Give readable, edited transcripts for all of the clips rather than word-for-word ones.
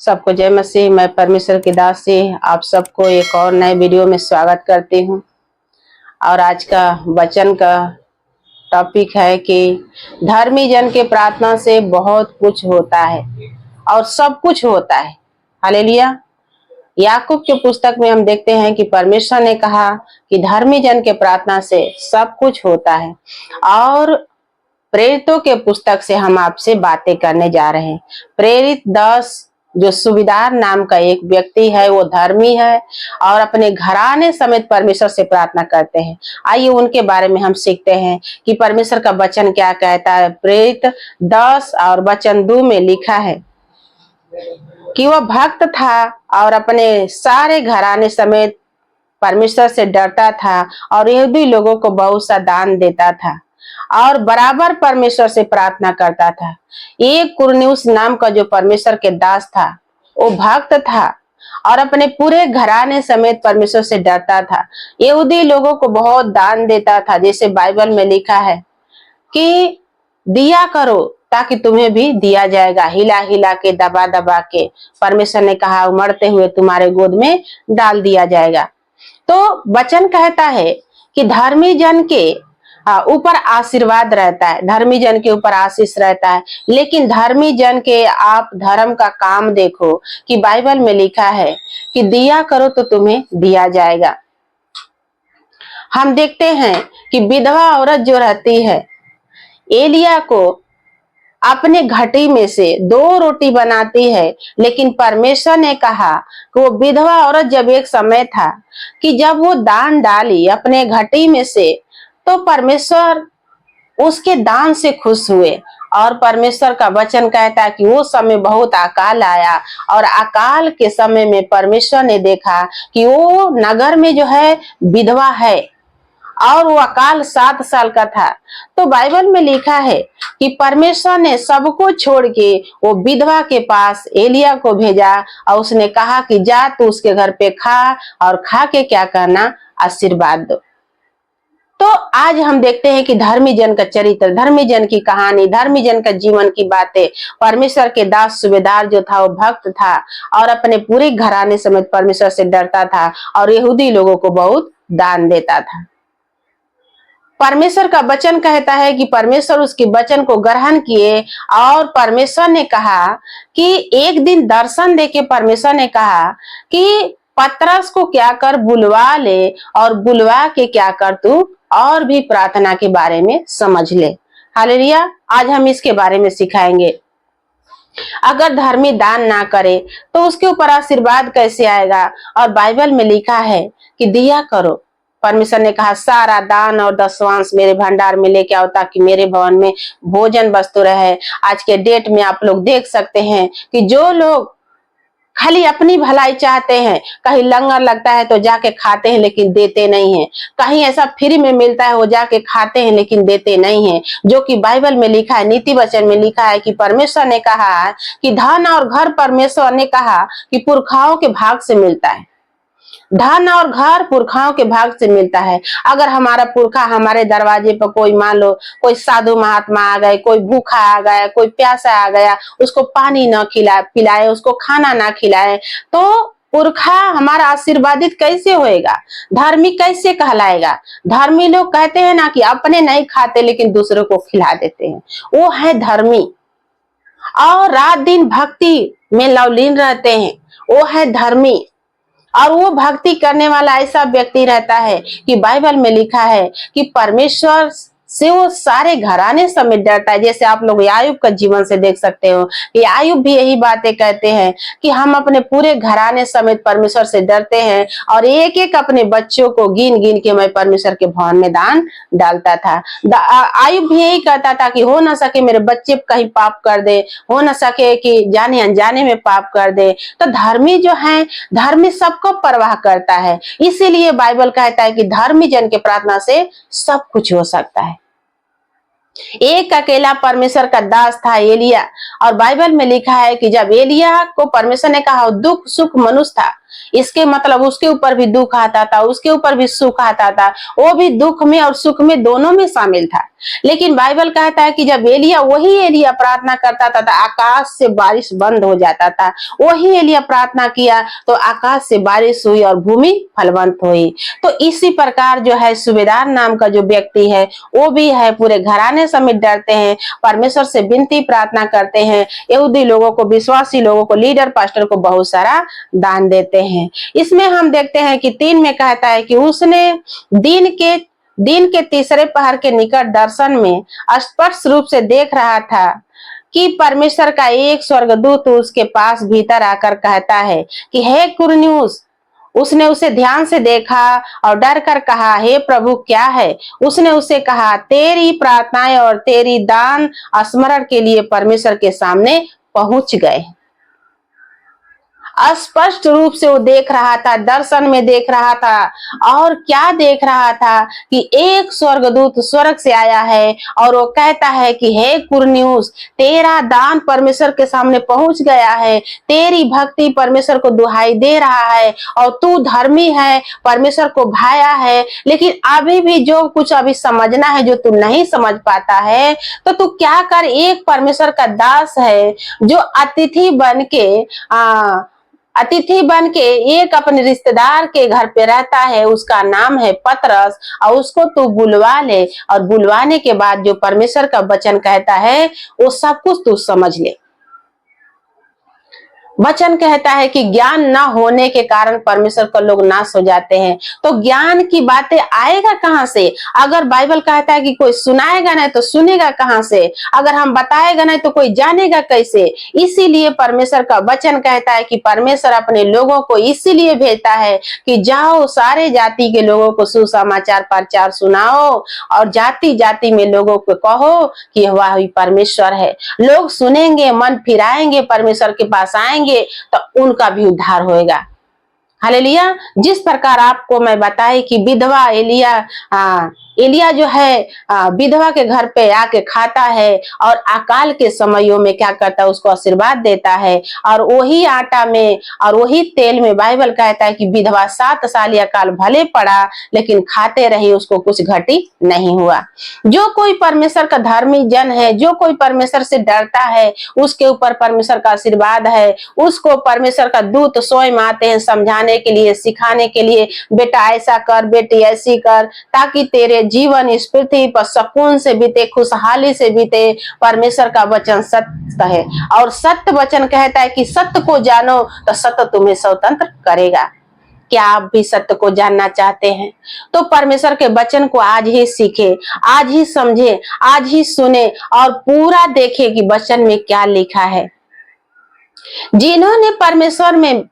सबको जय मसीह। मैं परमेश्वर की दासी आप सबको एक और नए वीडियो में स्वागत करती हूँ। और आज का वचन का टॉपिक है कि धर्मी जन के प्रार्थना से बहुत कुछ होता है और सब कुछ होता है। हालेलुया। याकूब के पुस्तक में हम देखते हैं कि परमेश्वर ने कहा कि धर्मी जन के प्रार्थना से सब कुछ होता है। और प्रेरितों के पुस्तक से हम आपसे बातें करने जा रहे हैं। प्रेरित 10 जो सुबेदार नाम का एक व्यक्ति है, वो धर्मी है और अपने घराने समेत परमेश्वर से प्रार्थना करते हैं। आइए उनके बारे में हम सीखते हैं कि परमेश्वर का वचन क्या कहता है। प्रेरित 10 और वचन 2 में लिखा है कि वह भक्त था और अपने सारे घराने समेत परमेश्वर से डरता था और यहूदी लोगों को बहुत सा दान देता था और बराबर परमेश्वर से प्रार्थना करता था। एक कुरनेउस नाम का जो परमेश्वर के दास था, वो भक्त था और अपने पूरे घराने समेत परमेश्वर से डरता था। यहूदी लोगों को बहुत दान देता था, जैसे बाइबल में लिखा है कि दिया करो ताकि तुम्हें भी दिया जाएगा, हिला हिला के दबा दबा के परमेश्वर ने कहा उमड़ते हुए तुम्हारे गोद में डाल दिया जाएगा। तो वचन कहता है कि धर्मी जन के ऊपर आशीर्वाद रहता है, धर्मी जन के ऊपर आशीष रहता है। लेकिन धर्मी जन के आप धर्म का काम देखो कि बाइबल में लिखा है कि दिया करो तो तुम्हें दिया जाएगा। हम देखते हैं कि विधवा औरत जो रहती है, एलिया को अपने घटी में से 2 रोटी बनाती है, लेकिन परमेश्वर ने कहा कि वो विधवा औरत जब एक समय था कि जब वो दान डाली अपने घटी में से, तो परमेश्वर उसके दान से खुश हुए। और परमेश्वर का वचन कहता है कि वो समय बहुत अकाल आया और अकाल के समय में परमेश्वर ने देखा कि वो नगर में जो है विधवा है और वो अकाल 7 साल का था। तो बाइबल में लिखा है कि परमेश्वर ने सबको छोड़ के वो विधवा के पास एलिया को भेजा और उसने कहा कि जा तू उसके घर पे खा और खा के क्या करना, आशीर्वाद दो। तो आज हम देखते हैं कि धर्मी जन का चरित्र, धर्मी जन की कहानी, धर्मी जन का जीवन की बातें। परमेश्वर के दास सुबेदार जो था वो भक्त था और अपने पूरे घराने समेत परमेश्वर से डरता था और यहूदी लोगों को बहुत दान देता था। परमेश्वर का वचन कहता है कि परमेश्वर उसके वचन को ग्रहण किए और परमेश्वर ने कहा कि एक दिन दर्शन देके परमेश्वर ने कहा कि पतरस को क्या कर, बुलवा ले और बुलवा के क्या कर, तू और भी प्रार्थना के बारे में समझ ले। हालेलुया। आज हम इसके बारे में सिखाएंगे। अगर धर्मी दान ना करे तो उसके ऊपर आशीर्वाद कैसे आएगा। और बाइबल में लिखा है कि दिया करो। परमेश्वर ने कहा सारा दान और दशवांश मेरे भंडार में लेके आओ ताकि मेरे भवन में भोजन वस्तु रहे। आज के डेट में आप लोग देख सकते हैं कि जो लोग खाली अपनी भलाई चाहते हैं, कहीं लंगर लगता है तो जाके खाते हैं लेकिन देते नहीं हैं, कहीं ऐसा फ्री में मिलता है वो जाके खाते हैं लेकिन देते नहीं हैं। जो कि बाइबल में लिखा है, नीति वचन में लिखा है कि परमेश्वर ने कहा कि धन और घर परमेश्वर ने कहा कि पुरखाओं के भाग से मिलता है। धन और घर पुरखाओं के भाग से मिलता है। अगर हमारा पुरखा हमारे दरवाजे पर, कोई मान लो कोई साधु महात्मा आ गए, कोई भूखा आ गया, कोई प्यासा आ गया, उसको पानी ना पिलाए, उसको खाना ना खिलाए, तो पुरखा हमारा आशीर्वादित कैसे होएगा, धर्मी कैसे कहलाएगा। धर्मी लोग कहते हैं ना कि अपने नहीं खाते लेकिन दूसरों को खिला देते हैं, वो है धर्मी। और रात दिन भक्ति में लवलीन रहते हैं, वो है धर्मी। और वो भक्ति करने वाला ऐसा व्यक्ति रहता है कि बाइबल में लिखा है कि परमेश्वर से वो सारे घराने समेत डरता है। जैसे आप लोग यायूब का जीवन से देख सकते हो कि यायूब भी यही बातें कहते हैं कि हम अपने पूरे घराने समेत परमेश्वर से डरते हैं और एक एक अपने बच्चों को गिन गिन के मैं परमेश्वर के भवन में दान डालता था। यायूब भी यही कहता था कि हो ना सके मेरे बच्चे कहीं पाप कर दे, हो ना सके कि जाने अनजाने में पाप कर दे। तो धर्मी जो है, धर्मी सबको परवाह करता है। इसीलिए बाइबल कहता है कि धर्मी जन के प्रार्थना से सब कुछ हो सकता है। एक अकेला परमेश्वर का दास था एलिया। और बाइबल में लिखा है कि जब एलिया को परमेश्वर ने कहा दुख सुख मनुष्य था, इसके मतलब उसके ऊपर भी दुख आता था, उसके ऊपर भी सुख आता था, वो भी दुख में और सुख में दोनों में शामिल था। लेकिन बाइबल कहता है कि जब एलिया, वही एलिया प्रार्थना करता था तो आकाश से बारिश बंद हो जाता था। वही एलिया प्रार्थना किया तो आकाश से बारिश हुई और भूमि फलवंत हुई। तो इसी प्रकार जो है सूबेदार नाम का जो व्यक्ति है वो भी है, पूरे घराने समेत डरते हैं, परमेश्वर से विनती प्रार्थना करते हैं, यहूदी लोगों को, विश्वासी लोगों को, लीडर पास्टर को बहुत सारा दान देते हैं। इसमें हम देखते हैं कि 3 में कहता है कि उसने दिन के तीसरे पहर के निकट दर्शन में स्पष्ट रूप से देख रहा था कि परमेश्वर का एक स्वर्गदूत उसके पास भीतर आकर कहता है कि हे कुरन्यूस। उसने उसे ध्यान से देखा और डर कर कहा, हे प्रभु क्या है? उसने उसे कहा, तेरी प्रार्थनाएं और तेरी दान स्मरण के लिए परमेश्वर के सामने पहुंच गए। स्पष्ट रूप से वो देख रहा था, दर्शन में देख रहा था। और क्या देख रहा था कि एक स्वर्गदूत स्वर्ग से आया है और वो कहता है कि हे कुरन्यूस, तेरा दान परमेश्वर के सामने पहुंच गया है, तेरी भक्ति परमेश्वर को दुहाई दे रहा है और तू धर्मी है, परमेश्वर को भाया है। लेकिन अभी भी जो कुछ अभी समझना है जो तू नहीं समझ पाता है, तो तू क्या कर, एक परमेश्वर का दास है जो अतिथि बन के एक अपने रिश्तेदार के घर पे रहता है, उसका नाम है पतरस, और उसको तू बुलवा ले और बुलवाने के बाद जो परमेश्वर का वचन कहता है वो सब कुछ तू समझ ले। वचन कहता है कि ज्ञान न होने के कारण परमेश्वर का लोग नाश हो जाते हैं। तो ज्ञान की बातें आएगा कहां से? अगर बाइबल कहता है कि कोई सुनाएगा नहीं तो सुनेगा कहां से? अगर हम बताएगा नहीं तो कोई जानेगा कैसे? इसीलिए परमेश्वर का वचन कहता है कि परमेश्वर अपने लोगों को इसीलिए भेजता है कि जाओ सारे जाति के लोगों को सुसमाचार प्रचार सुनाओ और जाति जाति में लोगों को कहो कि वह परमेश्वर है। लोग सुनेंगे, मन फिराएंगे, परमेश्वर के पास आएंगे तो उनका भी उद्धार होएगा। हालेलुया। जिस प्रकार आपको मैं बताई कि विधवा एलिया जो है विधवा के घर पे आके खाता है और अकाल के समयों में क्या करता है, उसको आशीर्वाद देता है। और वही आटा में और वही तेल में बाइबल कहता है कि विधवा 7 साल अकाल भले पड़ा लेकिन खाते रही, उसको कुछ घटी नहीं हुआ। जो कोई परमेश्वर का धर्मी जन है, जो कोई परमेश्वर से डरता है, उसके ऊपर परमेश्वर का आशीर्वाद है। उसको परमेश्वर का दूत स्वयं आते हैं समझाने के लिए, सिखाने के लिए, बेटा ऐसा कर, बेटी ऐसी कर, ताकि तेरे जीवन इस पृथ्वी पर सुकून से बीते, खुशहाली से बीते। परमेश्वर का वचन सत्य है और सत्य वचन कहता है कि सत्य को जानो तो सत्य तुम्हें स्वतंत्र करेगा। क्या आप भी सत्य को जानना चाहते हैं? तो परमेश्वर के वचन को आज ही सीखे, आज ही समझे, आज ही सुने और पूरा देखे कि वचन में क्या लिखा है। जिन्होंने परमेश्वर में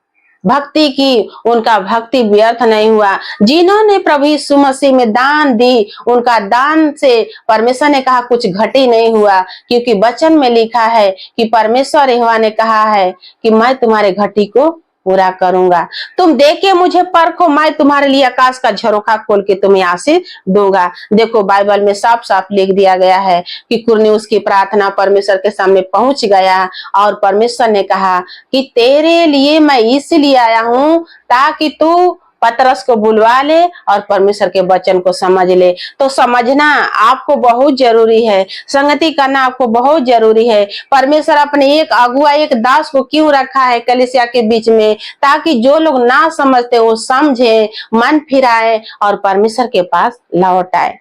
भक्ति की, उनका भक्ति व्यर्थ नहीं हुआ। जिन्होंने प्रभु यीशु मसीह में दान दी, उनका दान से परमेश्वर ने कहा कुछ घटी नहीं हुआ, क्योंकि वचन में लिखा है कि परमेश्वर यहोवा ने कहा है कि मैं तुम्हारे घटी को पूरा करूंगा। तुम देखे मुझे परखो, मैं तुम्हारे लिए आकाश का झरोखा खोल के तुम्हें आशीष दूंगा। देखो बाइबल में साफ साफ लिख दिया गया है कि कुरन्यूस की प्रार्थना परमेश्वर के सामने पहुंच गया और परमेश्वर ने कहा कि तेरे लिए मैं इसलिए आया हूं ताकि तू पतरस को बुलवा ले और परमेश्वर के वचन को समझ ले। तो समझना आपको बहुत जरूरी है, संगति करना आपको बहुत जरूरी है। परमेश्वर अपने एक अगुआ, एक दास को क्यों रखा है कलीसिया के बीच में? ताकि जो लोग ना समझते वो समझे, मन फिराए और परमेश्वर के पास लौट आए।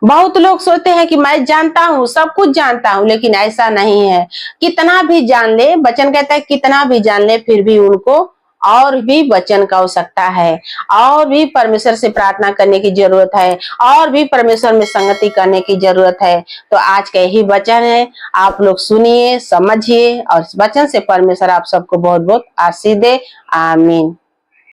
बहुत लोग सोचते हैं कि मैं जानता हूं, सब कुछ जानता हूं, लेकिन ऐसा नहीं है। कितना भी जान ले, वचन कहता है कितना भी जान ले, फिर भी उनको और भी वचन का आवश्यकता है, और भी परमेश्वर से प्रार्थना करने की जरूरत है, और भी परमेश्वर में संगति करने की जरूरत है। तो आज का यही वचन है, आप लोग सुनिए, समझिए और इस वचन से परमेश्वर आप सबको बहुत बहुत आशीष दे। आमीन।